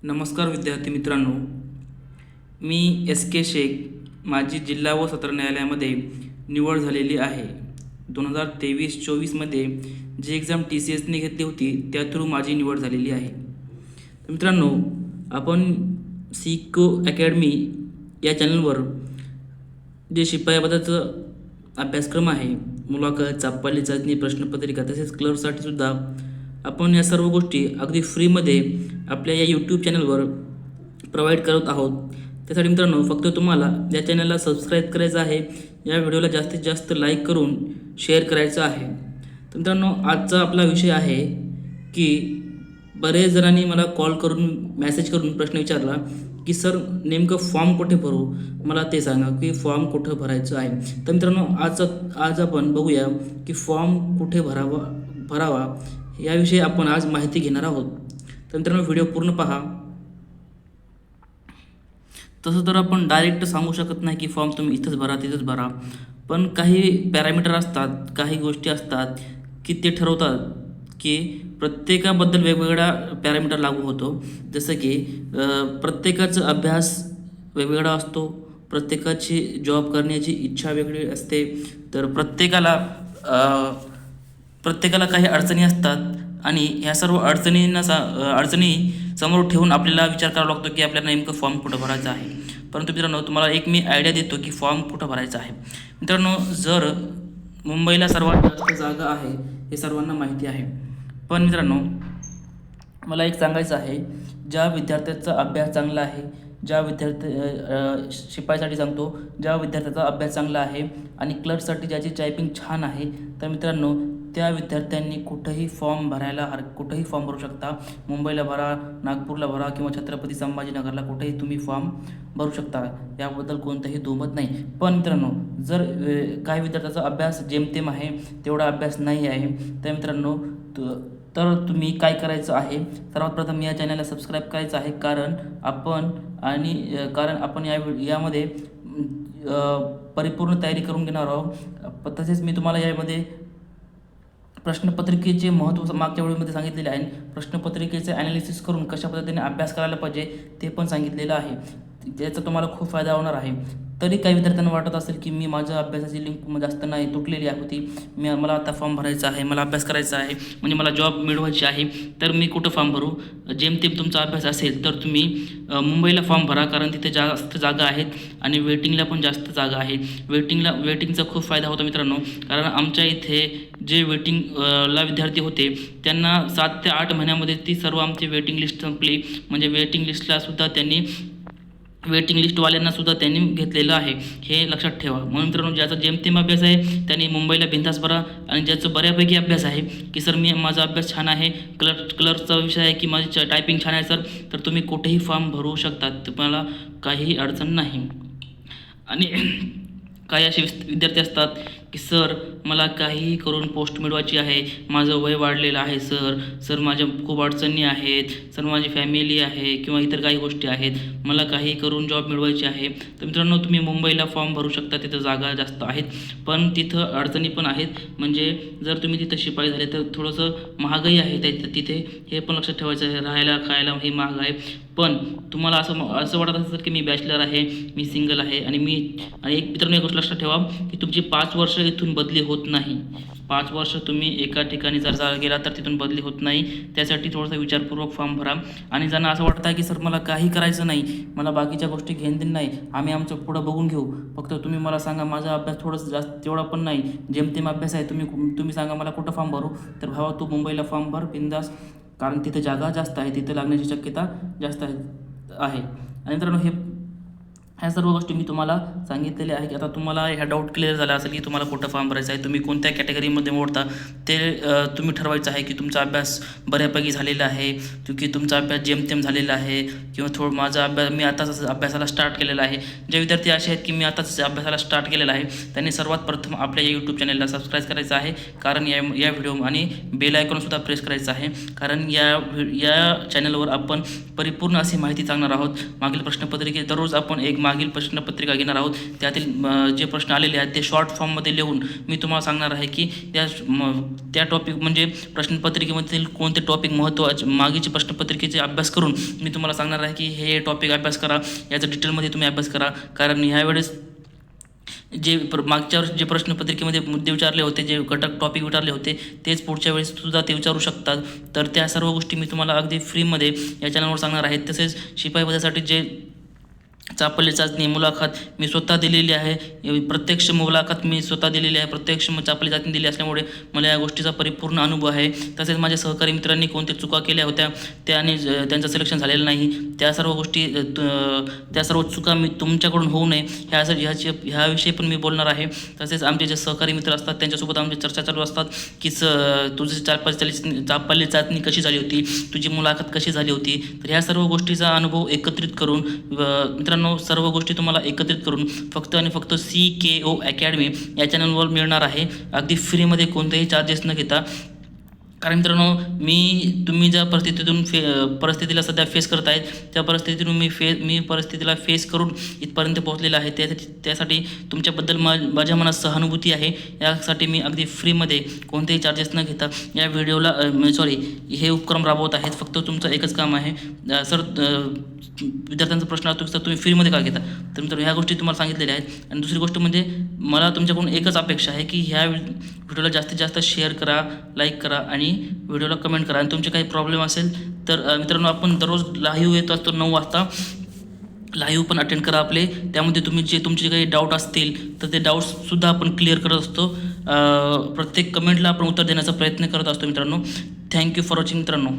नमस्कार विद्यार्थी मित्रांनो, मी एस के शेख. माझी जिल्हा व सत्र न्यायालयामध्ये निवड झालेली आहे. 2023-24मध्ये जी एक्झाम TCSने घेतली होती त्या थ्रू माझी निवड झालेली आहे. तर मित्रांनो, आपण सिको अकॅडमी या चॅनलवर जे शिपायाबद्दलचं अभ्यासक्रम आहे, मुलाखत, चापवाली चाचणी, प्रश्नपत्रिका तसेच क्लर्कसाठी सुद्धा आपण या सर्व गोष्टी अगदी फ्रीमध्ये आपल्या या यूट्यूब चॅनलवर प्रोव्हाइड करत आहोत. त्यासाठी मित्रांनो, फक्त तुम्हाला या चॅनलला सबस्क्राईब करायचं आहे, या व्हिडिओला जास्तीत जास्त लाईक करून शेअर करायचं आहे. तर मित्रांनो, आजचा आपला विषय आहे की बरेच जणांनी मला कॉल करून मेसेज करून प्रश्न विचारला की सर नेमकं फॉर्म कुठे भरू, मला ते सांगा की फॉर्म कुठं भरायचं आहे. तर मित्रांनो, आज आपण बघूया की फॉर्म कुठे भरावा याविषयी आपण आज माहिती घेणार आहोत. तर मित्रांनो, व्हिडिओ पूर्ण पहा. तसं तर आपण डायरेक्ट सांगू शकत नाही की फॉर्म तुम्ही इथंच भरा तिथंच भरा, पण काही पॅरामीटर असतात, काही गोष्टी असतात की ते ठरवतात की प्रत्येकाबद्दल वेगवेगळा पॅरामीटर लागू होतो. जसं की प्रत्येकाचा अभ्यास वेगवेगळा असतो, प्रत्येकाची जॉब करण्याची इच्छा वेगळी असते. तर प्रत्येकाला काही अडचणी असतात आणि ह्या सर्व अडचणी समोर ठेवून आपल्याला विचार करावा लागतो की आपल्याला नेमकं फॉर्म कुठं भरायचं आहे. परंतु मित्रांनो, तुम्हाला एक मी आयडिया देतो की फॉर्म कुठं भरायचा आहे. मित्रांनो, जर मुंबईला सर्वात जास्त जागा आहे हे सर्वांना माहिती आहे, पण मित्रांनो मला एक सांगायचं आहे, ज्या विद्यार्थ्याचा अभ्यास चांगला आहे, शिपाईसाठी सांगतो, ज्या विद्यार्थ्याचा अभ्यास चांगला आहे आणि क्लर्कसाठी ज्याची टायपिंग छान आहे, तर मित्रांनो त्या विद्यार्थ्यांनी कुठंही फॉर्म भरू शकता. मुंबईला भरा, नागपूरला भरा किंवा छत्रपती संभाजीनगरला कुठेही तुम्ही फॉर्म भरू शकता, याबद्दल कोणतंही दुमत नाही. पण मित्रांनो, जर काही विद्यार्थ्याचा अभ्यास जेमतेम आहे, तेवढा अभ्यास नाही आहे, तर मित्रांनो तर तुम्ही काय करायचं आहे, सर्वात प्रथम या चॅनलला सबस्क्राईब करायचं आहे, कारण आपण यामध्ये परिपूर्ण तयारी करून घेणार आहोत. तसेच मी तुम्हाला यामध्ये प्रश्नपत्रिकेचे महत्त्व मागच्या व्हिडिओमध्ये सांगितलेले आहे. प्रश्नपत्रिकेचे ॲनालिसिस करून कशा पद्धतीने अभ्यास करायला पाहिजे ते पण सांगितलेलं आहे. ज्याचा तुम्हाला खूप फायदा होणार आहे. तरी काही विद्यार्थ्यांना वाटत असेल की माझ्या अभ्यासाची लिंक जास्त नाही, तुटलेली होती, मला आता फॉर्म भरायचा आहे, मला अभ्यास करायचा आहे, म्हणजे मला जॉब मिळवायची आहे, तर मी कुठं फॉर्म भरू. जेमतेम तुमचा अभ्यास असेल तर तुम्ही मुंबईला फॉर्म भरा, कारण तिथे जास्त जागा आहेत आणि वेटिंगला पण जास्त जागा आहे. वेटिंगचा खूप फायदा होतो मित्रांनो, कारण आमच्या इथे जे वेटिंगला विद्यार्थी होते त्यांना 7 ते 8 महिन्यामध्ये ती सर्व आमची वेटिंग लिस्ट संपली. म्हणजे वेटिंग लिस्टवाल्यांना सुद्धा त्यांनी घेतलेलं आहे, हे लक्षात ठेवा. म्हणून मित्रांनो, ज्याचा जेमतेम अभ्यास आहे त्यांनी मुंबईला बिनधास्त भरा, आणि ज्याचं बऱ्यापैकी अभ्यास आहे की सर माझा अभ्यास छान आहे, क्लर्कचा विषय आहे की माझी टायपिंग छान आहे सर, तर तुम्ही कुठेही फॉर्म भरू शकता, तुम्हाला काहीही अडचण नाही. आणि काही असे विद्यार्थी असतात की सर मला काहीही करून पोस्ट मिळवायची आहे, माझं वय वाढलेलं आहे सर माझ्या खूप अडचणी आहेत सर, माझी फॅमिली आहे किंवा इतर काही गोष्टी आहेत, मला काही करून जॉब मिळवायची आहे. तर मित्रांनो, तुम्ही मुंबईला फॉर्म भरू शकता, तिथं जागा जास्त आहेत, पण तिथं अडचणी पण आहेत. म्हणजे जर तुम्ही तिथं शिपाई झाले तर थोडंसं महागाई आहे तिथे, हे पण लक्षात ठेवायचं आहे. राहायला खायला हे महाग आहे. पण तुम्हाला असं वाटत असेल की मी बॅचलर आहे, मी सिंगल आहे, आणि एक मित्रांनो, एक गोष्ट लक्षात ठेवा की तुमची 5 वर्ष इथून बदली होत नाही. 5 वर्ष तुम्ही एका ठिकाणी जर गेला तर तिथून बदली होत नाही. त्यासाठी थोडासा विचारपूर्वक फॉर्म भरा. आणि ज्यांना असं वाटतं की सर मला काही करायचं नाही, मला बाकीच्या गोष्टी घेणं नाही, आम्ही आमचं पुढं बघून घेऊ, फक्त तुम्ही मला सांगा, माझा अभ्यास थोडंसं जास्त तेवढा पण नाही, जेमतेम अभ्यास आहे, तुम्ही सांगा मला कुठं फॉर्म भरू. तर भावा, तू मुंबईला फॉर्म भर बिंदास, कारण तिथे जागा जास्त आहे, तिथे लागण्याची शक्यता जास्त आहे. आणि मित्रांनो, ह्या सर्व गोष्टी मी तुम्हाला सांगितलेल्या आहे की आता तुम्हाला ह्या डाऊट क्लिअर झाला असेल की तुम्हाला कुठं फॉर्म भरायचा आहे, तुम्ही कोणत्या कॅटेगरीमध्ये मोडता ते तुम्ही ठरवायचं आहे की तुमचा अभ्यास बऱ्यापैकी झालेला आहे की तुमचा अभ्यास जेमतेम झालेला आहे, किंवा माझा अभ्यास मी आताच अभ्यासाला स्टार्ट केलेला आहे. जे विद्यार्थी असे आहेत की मी आताच अभ्यासाला स्टार्ट केलेला आहे, त्यांनी सर्वात प्रथम आपल्या या यूट्यूब चॅनलला सबस्क्राईब करायचं आहे, कारण या व्हिडिओ आणि बेल आयकॉनसुद्धा प्रेस करायचं आहे, कारण या चॅनलवर आपण परिपूर्ण अशी माहिती सांगणार आहोत. मागील प्रश्नपत्रिके दररोज आपण एक मागील प्रश्नपत्रिका घेणार आहोत. त्यातील जे प्रश्न आलेले आहेत ते शॉर्ट फॉर्ममध्ये लिहून मी तुम्हाला सांगणार आहे की त्या टॉपिक म्हणजे प्रश्नपत्रिकेमधील कोणते टॉपिक महत्त्वाचे मागीचे प्रश्नपत्रिकेचे अभ्यास करून मी तुम्हाला सांगणार आहे की हे टॉपिक अभ्यास करा, याचा डिटेलमध्ये तुम्ही अभ्यास करा. कारण ह्यावेळेस मागच्या वर्षी जे प्रश्नपत्रिकेमध्ये मुद्दे विचारले होते, जे घटक टॉपिक विचारले होते, तेच पुढच्या वेळेस सुद्धा ते विचारू शकतात. तर त्या सर्व गोष्टी मी तुम्हाला अगदी फ्रीमध्ये या चॅनलवर सांगणार आहे. तसेच शिपाई पदासाठी जे चापल्य चाचणी मुलाखत मी स्वतः दिलेली आहे, प्रत्यक्ष मुलाखत मी स्वतः दिलेली आहे, प्रत्यक्ष चापल्य चाचणी दिली असल्यामुळे मला या गोष्टीचा परिपूर्ण अनुभव आहे. तसेच माझ्या सहकारी मित्रांनी कोणत्या चुका केल्या होत्या त्याने त्यांचं सिलेक्शन झालेलं नाही, त्या सर्व गोष्टी त्या सर्व चुका मी तुमच्याकडून होऊ नये ह्याविषयी पण मी बोलणार आहे. तसेच आमचे जे सहकारी मित्र असतात त्यांच्यासोबत आमची चर्चा चालू असतात की तुझी चापल्य चाचणी कशी झाली होती, तुझी मुलाखत कशी झाली होती. तर ह्या सर्व गोष्टीचा अनुभव एकत्रित करून मित्रांनो सर्व गोष्टी तुम्हाला एकत्रित करून फक्त आणि फक्त CKO अकॅडमी या चॅनलवर मिळणार आहे, अगदी फ्रीमध्ये, कोणतेही चार्जेस न घेता. कारण मित्रांनो तुम्ही ज्या परिस्थितीला सध्या फेस करत आहेत त्या परिस्थितीतून मी परिस्थितीला फेस करून इथपर्यंत पोहोचलेला आहे. त्यासाठी तुमच्याबद्दल माझ्या मनात सहानुभूती आहे. यासाठी मी अगदी फ्रीमध्ये कोणतेही चार्जेस न घेता या व्हिडिओला हे उपक्रम राबवत आहेत. फक्त तुमचं एकच काम आहे, सर विद्यार्थ्यांचा प्रश्न असतो तर तुम्ही फ्रीमध्ये का घेता. तर मित्रांनो ह्या गोष्टी तुम्हाला सांगितलेल्या आहेत. आणि दुसरी गोष्ट म्हणजे मला तुमच्याकडून एकच अपेक्षा आहे की ह्या व्हिडिओला जास्तीत जास्त शेअर करा, लाईक करा आणि व्हिडिओला कमेंट करा. आणि तुमचे काही प्रॉब्लेम असेल तर मित्रांनो आपण दररोज लाईव्ह येतो असतो 9 वाजता, लाईव्ह पण अटेंड करा आपले. त्यामध्ये तुमचे काही डाऊट असतील तर ते डाऊट्ससुद्धा आपण क्लिअर करत असतो. प्रत्येक कमेंटला आपण उत्तर देण्याचा प्रयत्न करत असतो मित्रांनो. थँक्यू फॉर वॉचिंग मित्रांनो.